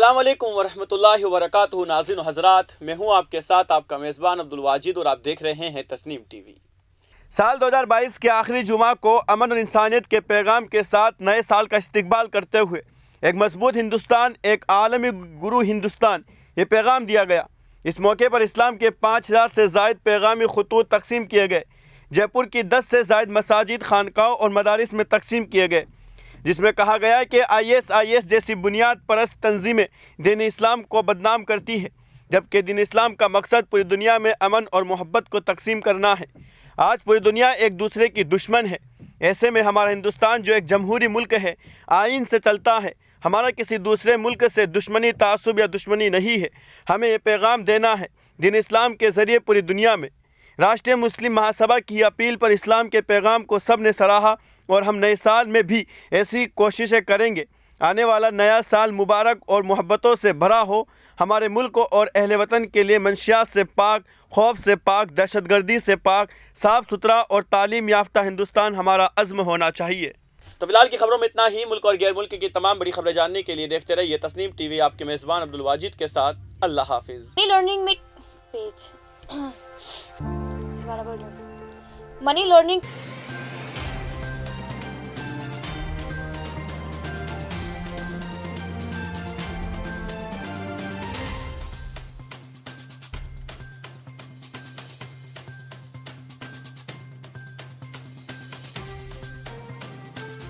अस्सलाम वालेकुम वरहमतुल्लाहि वबरकातुहू। नाज़रीन व हज़रात, मैं हूं आपके साथ आपका मेज़बान अब्दुल वाजिद और आप देख रहे हैं तस्नीम टीवी। साल 2022 के आखिरी जुमा को अमन और इंसानियत के पैगाम के साथ नए साल का इस्तकबाल करते हुए एक मजबूत हिंदुस्तान, एक आलमी गुरु हिंदुस्तान, ये पैगाम दिया गया। इस मौके पर इस्लाम के 5000 से ज़ायद पैगामी खतूत तकसीम किए गए। जयपुर की 10 से ज़ायद मसाजिद, खानकाओं और मदारिस में तकसीम किए गए, जिसमें कहा गया है कि IS जैसी बुनियाद परस्त तंजीमें दीन इस्लाम को बदनाम करती है, जबकि दीन इस्लाम का मकसद पूरी दुनिया में अमन और मोहब्बत को तकसीम करना है। आज पूरी दुनिया एक दूसरे की दुश्मन है। ऐसे में हमारा हिंदुस्तान जो एक जमहूरी मुल्क है, आइन से चलता है, हमारा किसी दूसरे मुल्क से दुश्मनी, तासुब या दुश्मनी नहीं है। हमें ये पैगाम देना है दीन इस्लाम के ज़रिए पूरी दुनिया में। राष्ट्रीय मुस्लिम महासभा की अपील पर इस्लाम के पैगाम को सब ने सराहा और हम नए साल में भी ऐसी कोशिशें करेंगे। आने वाला नया साल मुबारक और मोहब्बतों से भरा हो। हमारे मुल्क और अहले वतन के लिए मंशियात से पाक, खौफ से पाक, दहशतगर्दी से पाक, साफ़ सुथरा और तालीम याफ्ता हिंदुस्तान हमारा अज़्म होना चाहिए। तो फिलहाल की खबरों में इतना ही। मुल्क और गैर मुल्क की तमाम बड़ी खबरें जानने के लिए देखते रहिए तस्नीम टीवी। आपके मेज़बान अब्दुल वाजिद के साथ। अल्लाह हाफिज़। लर्निंग में पेज मनी लर्निंग